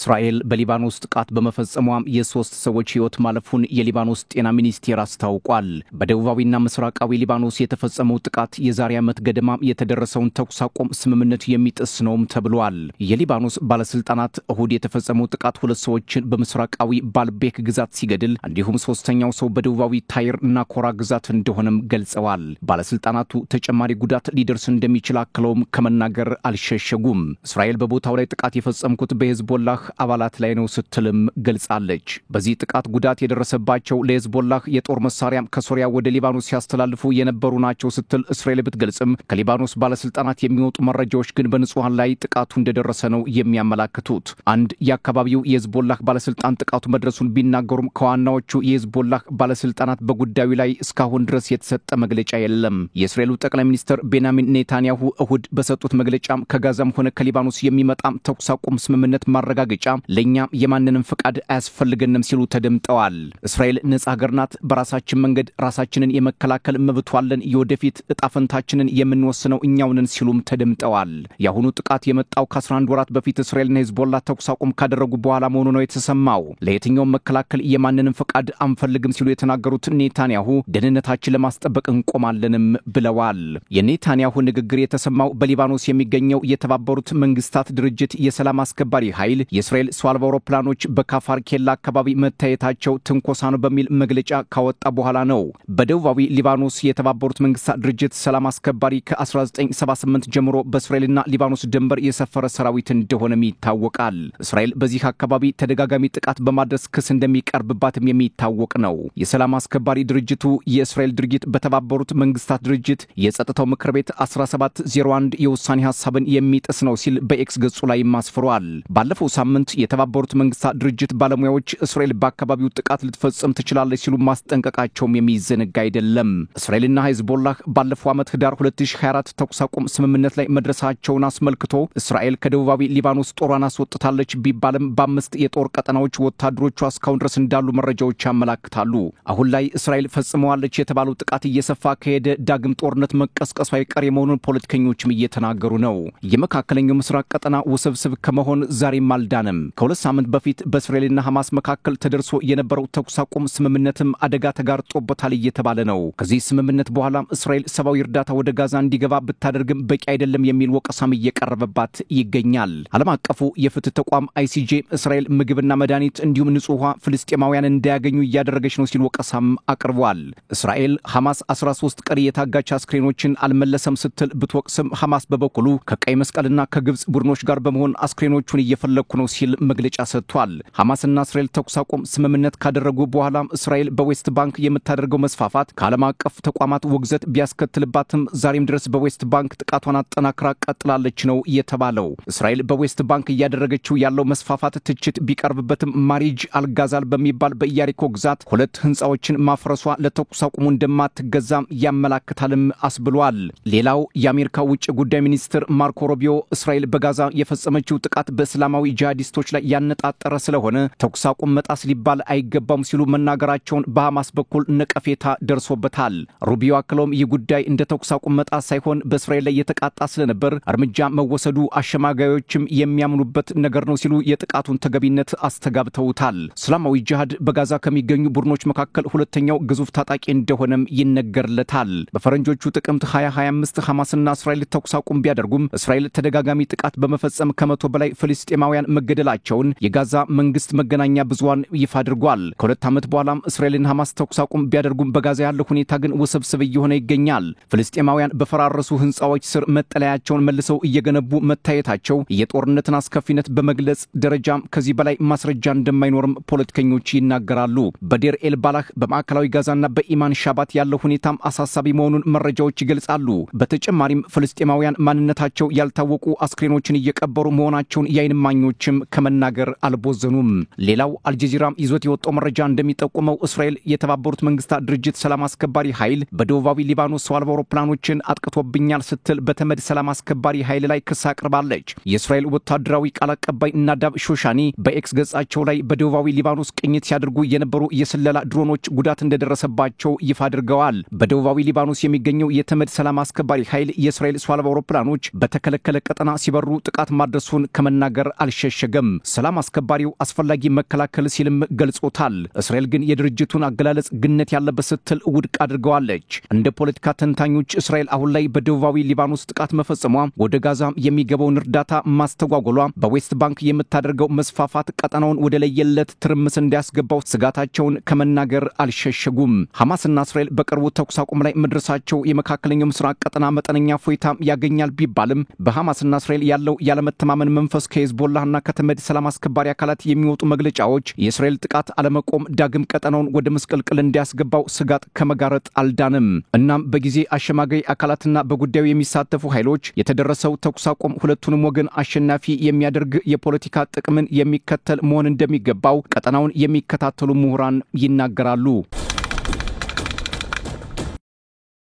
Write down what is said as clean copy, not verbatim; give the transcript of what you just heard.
እስራኤል በሊባኖስ ጥቃት በመፈጸሟም የሶስት ሰዎች ህይወት ማለፉን የሊባኖስ ጤና ሚኒስቴር አስታውቋል። በደቡባዊና ምስራቃዊ ሊባኖስ የተፈጸመው ጥቃት የዛሬ ዓመት ገደማ የተደረሰውን ተኩስ አቁም ስምምነት የሚጥስ ነውም ተብሏል። የሊባኖስ ባለስልጣናት እሁድ የተፈጸመው ጥቃት ሁለት ሰዎችን በምስራቃዊ ባልቤክ ግዛት ሲገድል እንዲሁም ሶስተኛው ሰው በደቡባዊ ታይር እና ኮራ ግዛት እንደሆነም ገልጸዋል። ባለስልጣናቱ ተጨማሪ ጉዳት ሊደርስ እንደሚችል አክለውም ከመናገር አልሸሸጉም። እስራኤል በቦታው ላይ ጥቃት የፈጸምኩት በሂዝቦላህ አባላት ላይ ነው ስትልም ገልጻለች። በዚህ ጥቃት ጉዳት የደረሰባቸው ለሂዝቦላህ የጦር መሳሪያም ከሶሪያ ወደ ሊባኖስ ሲያስተላልፉ የነበሩ ናቸው ስትል እስራኤል ብትገልጽም ከሊባኖስ ባለስልጣናት የሚወጡ መረጃዎች ግን በንጹሃን ላይ ጥቃቱ እንደደረሰ ነው የሚያመላክቱት። አንድ የአካባቢው የሂዝቦላህ ባለስልጣን ጥቃቱ መድረሱን ቢናገሩም ከዋናዎቹ የሂዝቦላህ ባለስልጣናት በጉዳዩ ላይ እስካሁን ድረስ የተሰጠ መግለጫ የለም። የእስራኤሉ ጠቅላይ ሚኒስትር ቤንያሚን ኔታንያሁ እሁድ በሰጡት መግለጫም ከጋዛም ሆነ ከሊባኖስ የሚመጣም ተኩስ አቁም ስምምነት ማረጋገጫ ለኛ የማንንም ፍቃድ አያስፈልገንም ሲሉ ተደምጠዋል። እስራኤል ነጻ ሀገር ናት፣ በራሳችን መንገድ ራሳችንን የመከላከል መብት አለን፣ የወደፊት እጣፈንታችንን የምንወስነው እኛው ነን ሲሉም ተደምጠዋል። ያሁኑ ጥቃት የመጣው ከ11 ወራት በፊት እስራኤልና ሂዝቦላ ተኩስ አቁም ካደረጉ በኋላ መሆኑ ነው የተሰማው። ለየትኛው መከላከል የማንንም ፍቃድ አንፈልግም ሲሉ የተናገሩት ኔታንያሁ ደህንነታችን ለማስጠበቅ እንቆማለንም ብለዋል። የኔታንያሁ ንግግር የተሰማው በሊባኖስ የሚገኘው የተባበሩት መንግስታት ድርጅት የሰላም አስከባሪ ኃይል የእስራኤል ሰው አልባ አውሮፕላኖች በካፋር ኬላ አካባቢ መታየታቸው ትንኮሳ ነው በሚል መግለጫ ካወጣ በኋላ ነው። በደቡባዊ ሊባኖስ የተባበሩት መንግስታት ድርጅት ሰላም አስከባሪ ከ1978 ጀምሮ በእስራኤልና ሊባኖስ ድንበር የሰፈረ ሰራዊት እንደሆነም ይታወቃል። እስራኤል በዚህ አካባቢ ተደጋጋሚ ጥቃት በማድረስ ክስ እንደሚቀርብባትም የሚታወቅ ነው። የሰላም አስከባሪ ድርጅቱ የእስራኤል ድርጊት በተባበሩት መንግስታት ድርጅት የጸጥታው ምክር ቤት 1701 የውሳኔ ሐሳብን የሚጥስ ነው ሲል በኤክስ ገጹ ላይ ማስፈሯል። ባለፈው ሳምንት የተባበሩት መንግስታት ድርጅት ባለሙያዎች እስራኤል በአካባቢው ጥቃት ልትፈጽም ትችላለች ሲሉ ማስጠንቀቃቸውም የሚዘነጋ አይደለም። እስራኤልና ሂዝቦላህ ባለፈው ዓመት ህዳር 2024 ተኩስ አቁም ስምምነት ላይ መድረሳቸውን አስመልክቶ እስራኤል ከደቡባዊ ሊባኖስ ጦሯን አስወጥታለች ቢባልም በአምስት የጦር ቀጠናዎች ወታደሮቿ እስካሁን ድረስ እንዳሉ መረጃዎች ያመላክታሉ። አሁን ላይ እስራኤል ፈጽመዋለች የተባለው ጥቃት እየሰፋ ከሄደ ዳግም ጦርነት መቀስቀሱ አይቀር የመሆኑን ፖለቲከኞችም እየተናገሩ ነው። የመካከለኛው ምስራቅ ቀጠና ውስብስብ ከመሆን ዛሬም አልዳነም። ከሁለት ሳምንት በፊት በእስራኤልና ሐማስ መካከል ተደርሶ የነበረው ተኩስ አቁም ስምምነትም አደጋ ተጋርጦበታል እየተባለ ነው። ከዚህ ስምምነት በኋላም እስራኤል ሰብአዊ እርዳታ ወደ ጋዛ እንዲገባ ብታደርግም በቂ አይደለም የሚል ወቀሳም እየቀረበባት ይገኛል። ዓለም አቀፉ የፍትህ ተቋም ICJ እስራኤል ምግብና መድኃኒት እንዲሁም ንጹህ ውሃ ፍልስጤማውያን እንዳያገኙ እያደረገች ነው ሲል ወቀሳም አቅርቧል። እስራኤል ሐማስ 13 ቀሪ የታጋች አስክሬኖችን አልመለሰም ስትል ብትወቅስም ሐማስ በበኩሉ ከቀይ መስቀልና ከግብጽ ቡድኖች ጋር በመሆን አስክሬኖቹን እየፈለኩ ነው ሲል መግለጫ ሰጥቷል። ሐማስና እስራኤል ተኩስ አቁም ስምምነት ካደረጉ በኋላም እስራኤል በዌስት ባንክ የምታደርገው መስፋፋት ከዓለም አቀፍ ተቋማት ውግዘት ቢያስከትልባትም ዛሬም ድረስ በዌስት ባንክ ጥቃቷን አጠናክራ ቀጥላለች ነው የተባለው። እስራኤል በዌስት ባንክ እያደረገችው ያለው መስፋፋት ትችት ቢቀርብበትም ማሪጅ አልጋዛል በሚባል በኢያሪኮ ግዛት ሁለት ህንጻዎችን ማፍረሷ ለተኩስ አቁሙ እንደማትገዛም ያመላክታልም አስብሏል። ሌላው የአሜሪካ ውጭ ጉዳይ ሚኒስትር ማርኮ ሩቢዮ እስራኤል በጋዛ የፈጸመችው ጥቃት በእስላማዊ ጂሃዲስቶች ላይ ያነጣጠረ ስለሆነ ተኩስ አቁም መጣስ ሊባል አይገባም ሲሉ መናገራቸውን በሐማስ በኩል ነቀፌታ ደርሶበታል። ሩቢዮ አክለውም ይህ ጉዳይ እንደ ተኩስ አቁም መጣስ ሳይሆን በእስራኤል ላይ የተቃጣ ስለነበር እርምጃ መወሰዱ አሸማጋዮችም የሚያምኑበት ነገር ነው ሲሉ የጥቃቱን ተገቢነት አስተጋብተውታል። እስላማዊ ጂሃድ በጋዛ ከሚገኙ ቡድኖች መካከል ሁለተኛው ግዙፍ ታጣቂ እንደሆነም ይነገርለታል። በፈረንጆቹ ጥቅምት 2025 ሐማስና እስራኤል ተኩስ አቁም ቢያደርጉም እስራኤል ተደጋጋሚ ጥቃት በመፈጸም ከ100 በላይ ፍልስጤማውያን መገደላቸውን የጋዛ መንግስት መገናኛ ብዙሃን ይፋ አድርጓል። ከሁለት ዓመት በኋላም እስራኤልና ሐማስ ተኩስ አቁም ቢያደርጉም በጋዛ ያለው ሁኔታ ግን ውስብስብ እየሆነ ይገኛል። ፍልስጤማውያን በፈራረሱ ህንጻዎች ስር መጠለያቸውን መልሰው እየገነቡ መታየታቸው የጦርነትን አስከፊነት በመግለጽ ደረጃም ከዚህ በላይ ማስረጃ እንደማይኖርም ፖለቲከኞች ይናገራሉ። በዴር ኤል ባላህ በማዕከላዊ ጋዛና በኢማን ሻባት ያለው ሁኔታም አሳሳቢ መሆኑን መረጃዎች ይገልጻሉ። በተጨማሪም ፍልስጤማውያን ማንነታቸው ያልታወቁ አስክሬኖችን እየቀበሩ መሆናቸውን የዓይን እማኞችም ከመናገር አልቦዘኑም። ሌላው አልጀዚራም ይዞት የወጣው መረጃ እንደሚጠቁመው እስራኤል የተባበሩት መንግስታት ድርጅት ሰላም አስከባሪ ኃይል በደቡባዊ ሊባኖስ ሰው አልባ አውሮፕላኖችን አጥቅቶብኛል ስትል በተመድ ሰላም አስከባሪ ኃይል ላይ ክስ አቅርባለች። የእስራኤል ወታደራዊ ቃል አቀባይ ናዳብ ሾሻኒ በኤክስ ገጻቸው ላይ በደቡባዊ ሊባኖስ ቅኝት ሲያደርጉ የነበሩ የስለላ ድሮኖች ጉዳት እንደደረሰባቸው ይፋ አድርገዋል። በደቡባዊ ሊባኖስ የሚገኘው የተመድ ሰላም አስከባሪ ኃይል የእስራኤል ሰው አልባ አውሮፕላኖች በተከለከለ ቀጠና ሲበሩ ጥቃት ማድረሱን ከመናገር አልሸሸገም። አላደረገም። ሰላም አስከባሪው አስፈላጊ መከላከል ሲልም ገልጾታል። እስራኤል ግን የድርጅቱን አገላለጽ ግነት ያለበት ስትል ውድቅ አድርገዋለች። እንደ ፖለቲካ ተንታኞች እስራኤል አሁን ላይ በደቡባዊ ሊባኖስ ጥቃት መፈጸሟ፣ ወደ ጋዛም የሚገባውን እርዳታ ማስተጓጎሏ፣ በዌስት ባንክ የምታደርገው መስፋፋት ቀጠናውን ወደ ለየለት ትርምስ እንዲያስገባው ስጋታቸውን ከመናገር አልሸሸጉም። ሐማስና እስራኤል በቅርቡ ተኩስ አቁም ላይ መድረሳቸው የመካከለኛው ምስራቅ ቀጠና መጠነኛ ፎይታ ያገኛል ቢባልም በሐማስና እስራኤል ያለው ያለመተማመን መንፈስ ከሂዝቦላህና ከተመድ ሰላም አስከባሪ አካላት የሚወጡ መግለጫዎች የእስራኤል ጥቃት አለመቆም ዳግም ቀጠናውን ወደ መስቀልቅል እንዲያስገባው ስጋት ከመጋረጥ አልዳንም። እናም በጊዜ አሸማጋይ አካላትና በጉዳዩ የሚሳተፉ ኃይሎች የተደረሰው ተኩስ አቁም ሁለቱንም ወገን አሸናፊ የሚያደርግ የፖለቲካ ጥቅምን የሚከተል መሆን እንደሚገባው ቀጠናውን የሚከታተሉ ምሁራን ይናገራሉ።